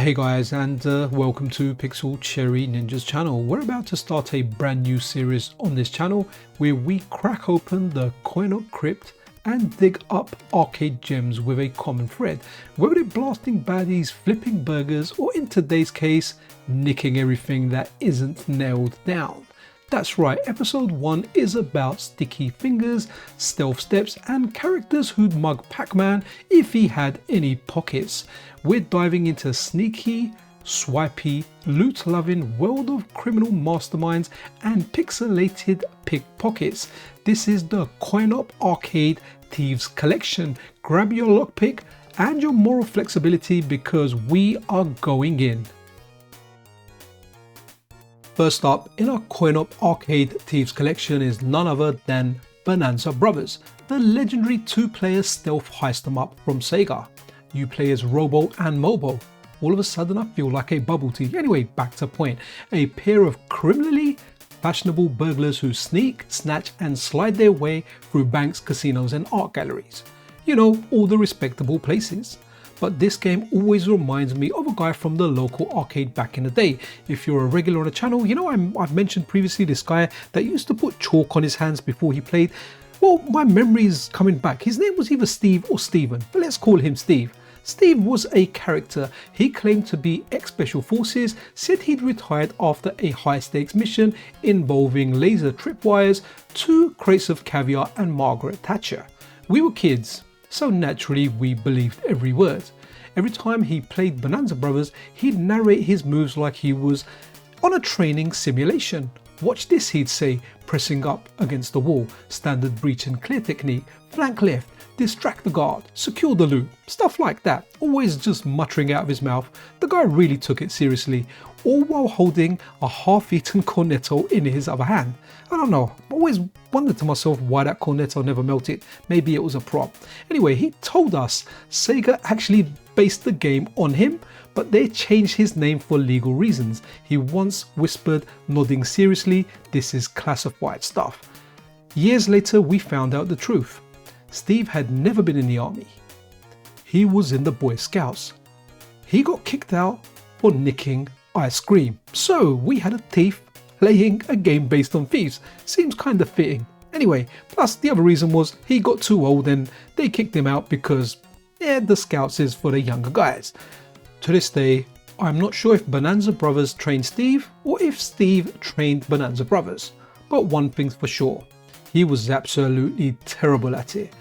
Hey guys, and welcome to Pixel Cherry Ninja's channel. We're about to start a brand new series on this channel where we crack open the coin-op crypt and dig up arcade gems with a common thread, whether it's blasting baddies, flipping burgers, or in today's case, nicking everything that isn't nailed down. That's right, episode 1 is about sticky fingers, stealth steps, and characters who'd mug Pac-Man if he had any pockets. We're diving into sneaky, swipey, loot-loving world of criminal masterminds and pixelated pickpockets. This is the Coin-Op Arcade Thieves collection. Grab your lockpick and your moral flexibility because we are going in. First up in our Coin-Op Arcade Thieves collection is none other than Bonanza Brothers, the legendary two-player stealth heist 'em up from Sega. You play as Robo and Mobo. All of a sudden I feel like a bubble tea. Anyway, back to point. A pair of criminally fashionable burglars who sneak, snatch and slide their way through banks, casinos and art galleries. You know, all the respectable places. But this game always reminds me of a guy from the local arcade back in the day. If you're a regular on the channel, you know I've mentioned previously this guy that used to put chalk on his hands before he played. Well, my memory is coming back. His name was either Steve or Steven, but let's call him Steve. Steve was a character. He claimed to be ex-Special Forces, said he'd retired after a high-stakes mission involving laser tripwires, 2 crates of caviar and Margaret Thatcher. We were kids, so naturally we believed every word. Every time he played Bonanza Brothers, he'd narrate his moves like he was on a training simulation. Watch this, he'd say, pressing up against the wall, standard breach and clear technique, flank left, distract the guard, secure the loot, stuff like that, always just muttering out of his mouth. The guy really took it seriously, all while holding a half-eaten cornetto in his other hand. I don't know, I always wondered to myself why that cornetto never melted. Maybe it was a prop. Anyway, he told us Sega actually based the game on him, but they changed his name for legal reasons. He once whispered, nodding seriously, "This is classified stuff." Years later, we found out the truth. Steve had never been in the army. He was in the Boy Scouts. He got kicked out for nicking ice cream. So we had a thief playing a game based on thieves. Seems kind of fitting. Anyway, plus the other reason was he got too old and they kicked him out because, the Scouts is for the younger guys. To this day, I'm not sure if Bonanza Brothers trained Steve or if Steve trained Bonanza Brothers. But one thing's for sure, he was absolutely terrible at it.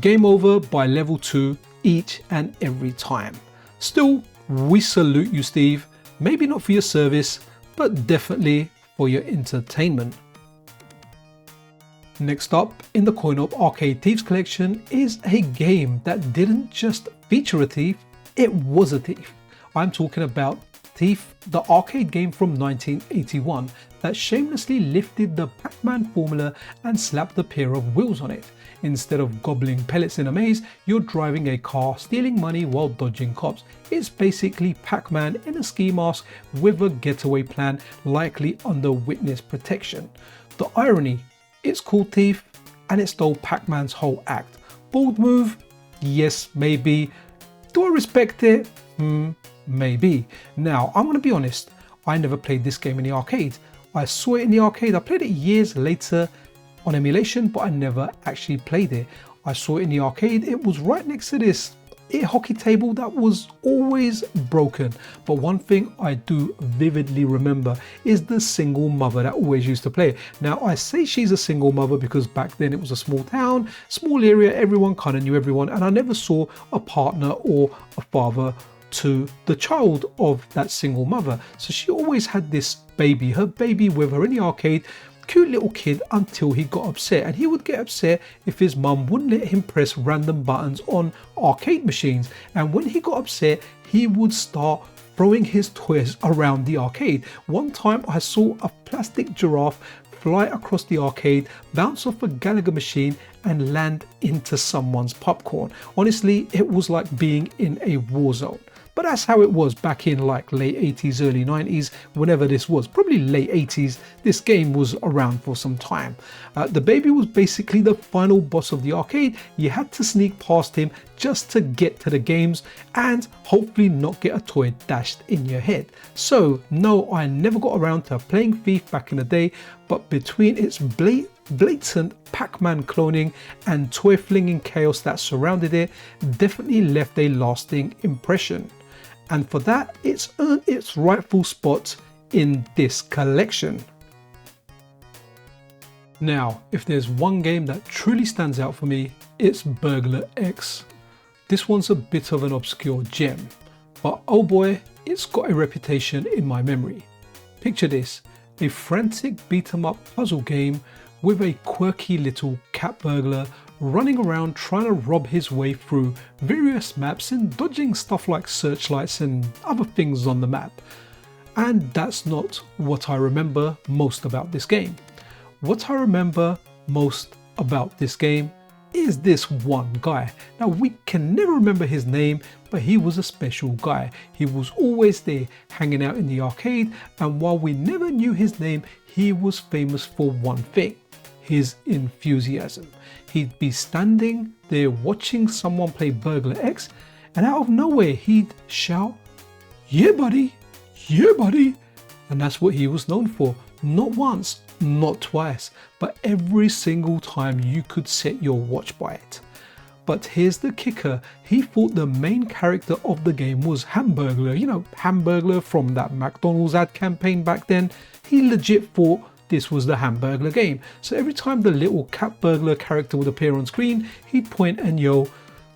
Game over by level 2 each and every time. Still, we salute you, Steve. Maybe not for your service, but definitely for your entertainment. Next up in the Coin-Op Arcade Thieves collection is a game that didn't just feature a thief, it was a thief. I'm talking about Thief, the arcade game from 1981 that shamelessly lifted the Pac-Man formula and slapped a pair of wheels on it. Instead of gobbling pellets in a maze, you're driving a car, stealing money while dodging cops. It's basically Pac-Man in a ski mask with a getaway plan, likely under witness protection. The irony, it's called Thief and it stole Pac-Man's whole act. Bold move? Yes, maybe. Do I respect it? Maybe. Now, I'm going to be honest, I never played this game in the arcade. I saw it in the arcade, I played it years later on emulation, but I never actually played it. I saw it in the arcade, it was right next to this air hockey table that was always broken. But one thing I do vividly remember is the single mother that always used to play it. Now I say she's a single mother because back then it was a small town, small area, everyone kind of knew everyone, and I never saw a partner or a father to the child of that single mother. So she always had this baby, her baby with her in the arcade, cute little kid, until he got upset. And he would get upset if his mum wouldn't let him press random buttons on arcade machines. And when he got upset, he would start throwing his toys around the arcade. One time I saw a plastic giraffe fly across the arcade, bounce off a Gallagher machine and land into someone's popcorn. Honestly, it was like being in a war zone. but that's how it was back in like late 80s, early 90s, whenever this was, probably late 80s. This game was around for some time. The baby was basically the final boss of the arcade. You had to sneak past him just to get to the games and hopefully not get a toy dashed in your head. So no, I never got around to playing Thief back in the day, but between its blatant Pac-Man cloning and toy flinging chaos that surrounded it, definitely left a lasting impression. And for that, it's earned its rightful spot in this collection. Now, if there's one game that truly stands out for me, it's Burglar X. This one's a bit of an obscure gem, but oh boy, it's got a reputation in my memory. Picture this, a frantic beat 'em up puzzle game with a quirky little cat burglar running around trying to rob his way through various maps and dodging stuff like searchlights and other things on the map. And that's not what I remember most about this game. What I remember most about this game is this one guy. Now we can never remember his name, but he was a special guy. He was always there hanging out in the arcade, and while we never knew his name, he was famous for one thing: his enthusiasm. He'd be standing there watching someone play Burglar X, and out of nowhere he'd shout, "Yeah buddy, yeah buddy." And that's what he was known for. Not once, not twice, but every single time you could set your watch by it. But here's the kicker, he thought the main character of the game was Hamburglar, you know, Hamburglar from that McDonald's ad campaign back then. He legit thought this was the Hamburglar game. So every time the little cat burglar character would appear on screen, he'd point and yell,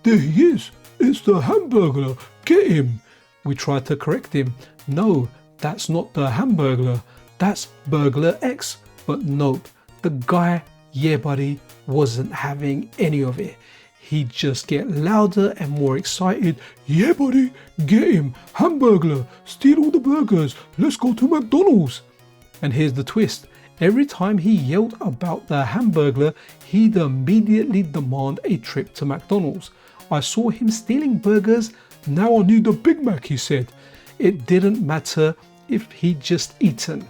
"There he is, it's the Hamburglar, get him." We tried to correct him. No, that's not the Hamburglar, that's Burglar X. But nope, the guy, yeah buddy, wasn't having any of it. He'd just get louder and more excited. "Yeah buddy, get him, Hamburglar, steal all the burgers, let's go to McDonald's." And here's the twist, every time he yelled about the Hamburglar, he'd immediately demand a trip to McDonald's. "I saw him stealing burgers, now I need a Big Mac," he said. It didn't matter if he'd just eaten.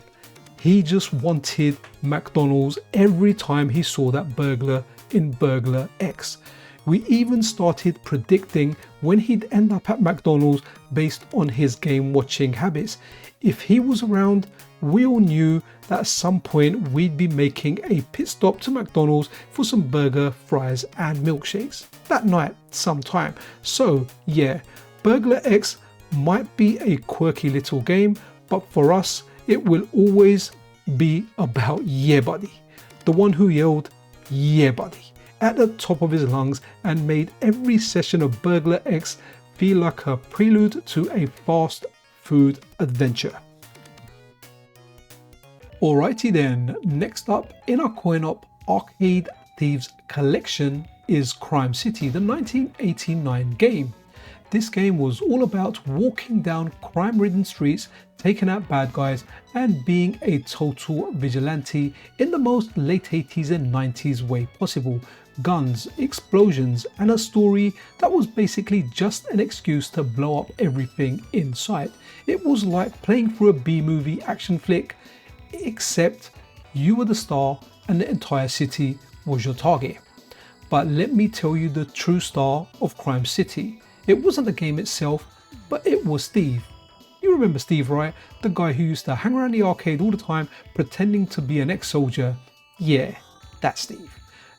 He just wanted McDonald's every time he saw that burglar in Burglar X. We even started predicting when he'd end up at McDonald's based on his game watching habits. If he was around, we all knew that at some point we'd be making a pit stop to McDonald's for some burger, fries and milkshakes that night sometime. So yeah, Burglar X might be a quirky little game, but for us it will always be about yeah buddy, the one who yelled yeah buddy at the top of his lungs and made every session of Burglar X feel like a prelude to a fast food adventure. Alrighty then, next up in our coin-op arcade Thieves collection is Crime City, the 1989 game. This game was all about walking down crime-ridden streets, taking out bad guys and being a total vigilante in the most late 80s and 90s way possible. Guns, explosions and a story that was basically just an excuse to blow up everything in sight. It was like playing through a B-movie action flick, except you were the star and the entire city was your target. But let me tell you the true star of Crime City. It wasn't the game itself, but it was Steve. You remember Steve, right? The guy who used to hang around the arcade all the time pretending to be an ex-soldier. Yeah, that's Steve.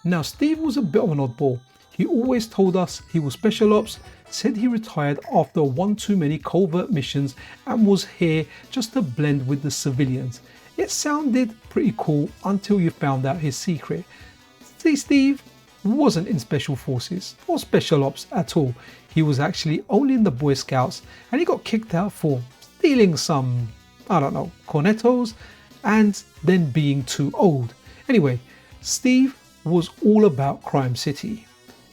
Now Steve was a bit of an oddball. He always told us he was special ops, said he retired after one too many covert missions and was here just to blend with the civilians. It sounded pretty cool until you found out his secret. See, Steve wasn't in special forces or special ops at all. He was actually only in the Boy Scouts and he got kicked out for stealing some, I don't know, cornettos and then being too old. Anyway, Steve was all about Crime City.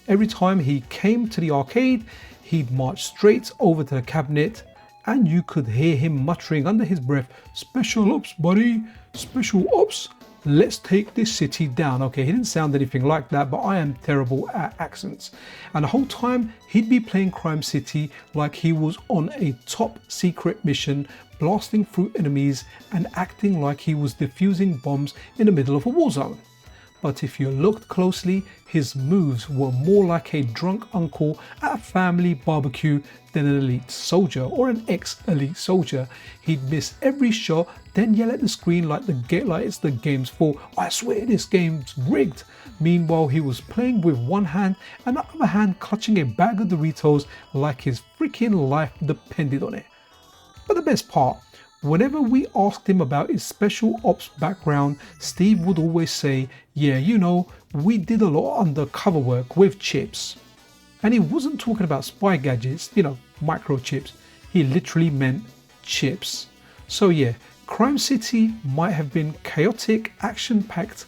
Every time he came to the arcade, he'd march straight over to the cabinet and you could hear him muttering under his breath, "Special ops, buddy, special ops." let's take this city down. Okay, he didn't sound anything like that, but I am terrible at accents. And the whole time he'd be playing Crime City like he was on a top secret mission, blasting through enemies and acting like he was defusing bombs in the middle of a war zone. But if you looked closely, his moves were more like a drunk uncle at a family barbecue than an elite soldier or an ex-elite soldier. He'd miss every shot, then yell at the screen like it's the game's fault. I swear this game's rigged. Meanwhile, he was playing with one hand and the other hand clutching a bag of Doritos like his freaking life depended on it. But the best part, whenever we asked him about his special ops background, Steve would always say, yeah, you know, we did a lot of undercover work with chips. And he wasn't talking about spy gadgets, you know, microchips. He literally meant chips. So yeah, Crime City might have been chaotic, action-packed,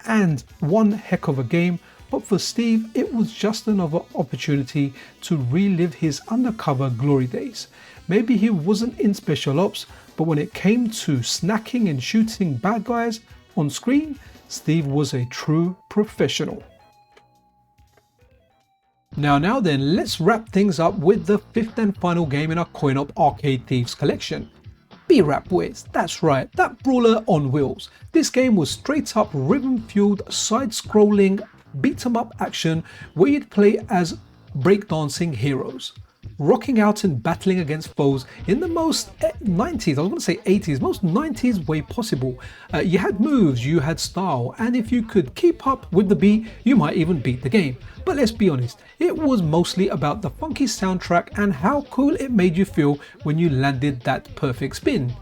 and one heck of a game, but for Steve, it was just another opportunity to relive his undercover glory days. Maybe he wasn't in special ops, but when it came to snacking and shooting bad guys on screen, Steve was a true professional. Now then, let's wrap things up with the fifth and final game in our coin-op arcade Thieves collection. B-Rap Boys, that's right, that brawler on wheels. This game was straight up rhythm-fueled, side-scrolling, beat-em-up action where you'd play as breakdancing heroes, rocking out and battling against foes in the most 90s, I was going to say 80s, most 90s way possible. You had moves, you had style, and if you could keep up with the beat, you might even beat the game. But let's be honest, it was mostly about the funky soundtrack and how cool it made you feel when you landed that perfect spin.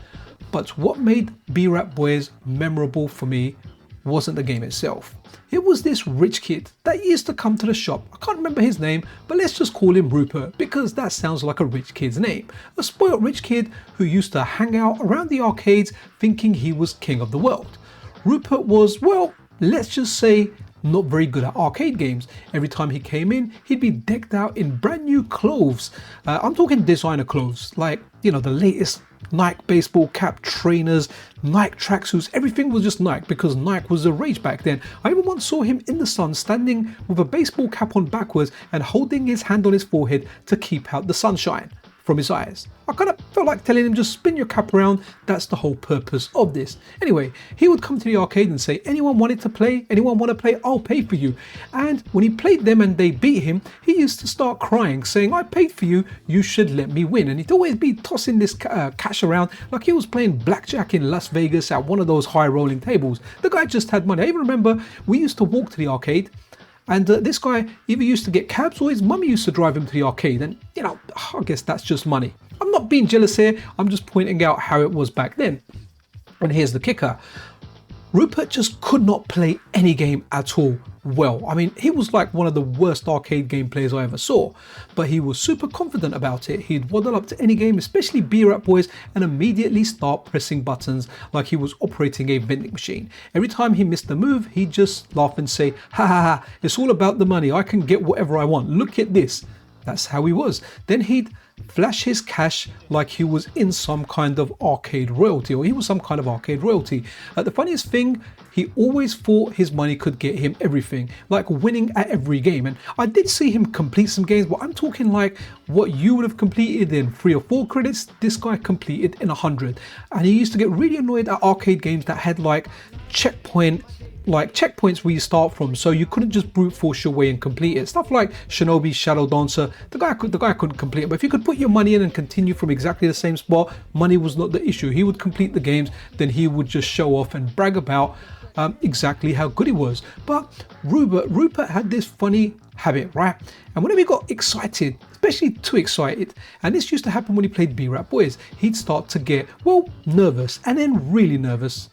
But what made B-Rap Boys memorable for me wasn't the game itself. It was this rich kid that used to come to the shop. I can't remember his name, but let's just call him Rupert because that sounds like a rich kid's name. A spoiled rich kid who used to hang out around the arcades thinking he was king of the world. Rupert was, well, let's just say, not very good at arcade games. Every time he came in, he'd be decked out in brand new clothes. I'm talking designer clothes, like, you know, the latest Nike baseball cap, trainers, Nike tracksuits, everything was just Nike because Nike was the rage back then. I even once saw him in the sun standing with a baseball cap on backwards and holding his hand on his forehead to keep out the sunshine from his eyes. I kind of felt like telling him, just spin your cap around, that's the whole purpose of this. Anyway, he would come to the arcade and say, anyone wanted to play? Anyone want to play? I'll pay for you. And when he played them and they beat him, he used to start crying, saying, I paid for you, you should let me win. And he'd always be tossing this cash around like he was playing blackjack in Las Vegas at one of those high rolling tables. The guy just had money. I even remember we used to walk to the arcade, and this guy either used to get cabs or his mummy used to drive him to the arcade. And, you know, I guess that's just money. I'm not being jealous here. I'm just pointing out how it was back then. And here's the kicker. Rupert just could not play any game at all well. I mean, he was like one of the worst arcade game players I ever saw, but he was super confident about it. He'd waddle up to any game, especially B-Rap Boys, and immediately start pressing buttons like he was operating a vending machine. Every time he missed a move, he'd just laugh and say, ha ha ha, it's all about the money. I can get whatever I want. Look at this. That's how he was. Then he'd flash his cash like he was in some kind of arcade royalty, or he was some kind of arcade royalty. The funniest thing, he always thought his money could get him everything, like winning at every game. And I did see him complete some games, but I'm talking like what you would have completed in 3 or 4 credits, this guy completed in 100. And he used to get really annoyed at arcade games that had like checkpoints where you start from, so you couldn't just brute force your way and complete it. Stuff like Shinobi, Shadow Dancer, the guy couldn't complete it. But if you could put your money in and continue from exactly the same spot, money was not the issue. He would complete the games, then he would just show off and brag about exactly how good he was. But Rupert had this funny habit, right? And whenever he got excited, especially too excited, and this used to happen when he played B-Rap Boys, he'd start to get, well, nervous, and then really nervous.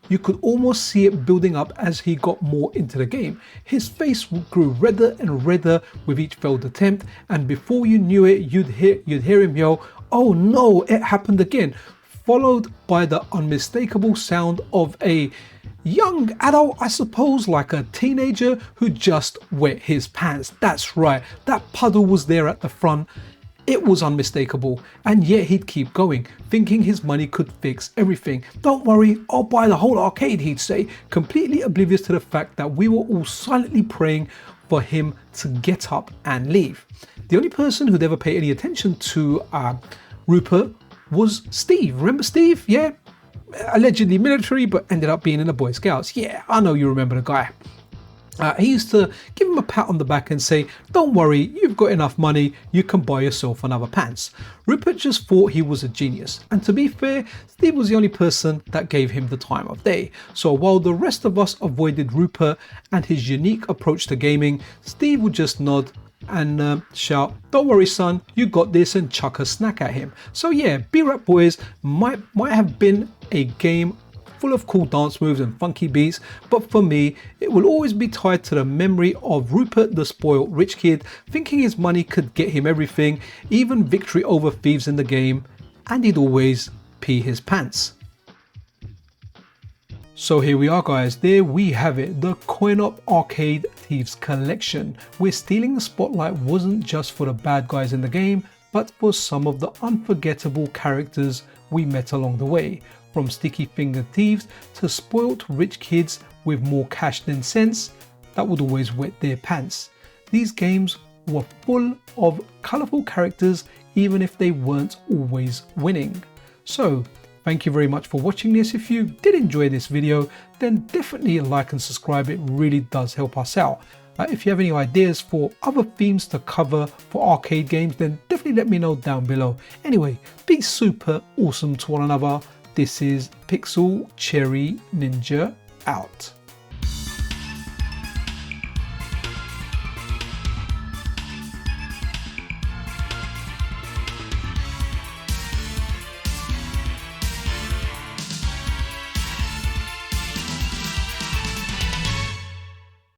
You could almost see it building up as he got more into the game. His face grew redder and redder with each failed attempt, and before you knew it, you'd hear him yell, "Oh no, it happened again," followed by the unmistakable sound of a young adult, I suppose, like a teenager who just wet his pants. That's right, that puddle was there at the front. It was unmistakable, and yet he'd keep going, thinking his money could fix everything. "Don't worry, I'll buy the whole arcade," he'd say, completely oblivious to the fact that we were all silently praying for him to get up and leave. The only person who'd ever paid any attention to Rupert was Steve. Remember Steve? Yeah, allegedly military, but ended up being in the Boy Scouts. Yeah, I know you remember the guy. He used to give him a pat on the back and say, "Don't worry, you've got enough money, you can buy yourself another pants." Rupert just thought he was a genius, and to be fair, Steve was the only person that gave him the time of day. So while the rest of us avoided Rupert and his unique approach to gaming, Steve would just nod and shout, "Don't worry son, you got this," and chuck a snack at him. So yeah, B-Rap Boys might have been a game full of cool dance moves and funky beats, but for me it will always be tied to the memory of Rupert the spoiled rich kid, thinking his money could get him everything, even victory over thieves in the game, and he'd always pee his pants. So here we are guys, there we have it, the coin-op arcade Thieves collection, where stealing the spotlight wasn't just for the bad guys in the game, but for some of the unforgettable characters we met along the way. From sticky-fingered thieves to spoilt rich kids with more cash than sense that would always wet their pants. These games were full of colourful characters even if they weren't always winning. So thank you very much for watching this. If you did enjoy this video, then definitely like and subscribe, it really does help us out. If you have any ideas for other themes to cover for arcade games, then definitely let me know down below. Anyway, be super awesome to one another. This is Pixel Cherry Ninja out.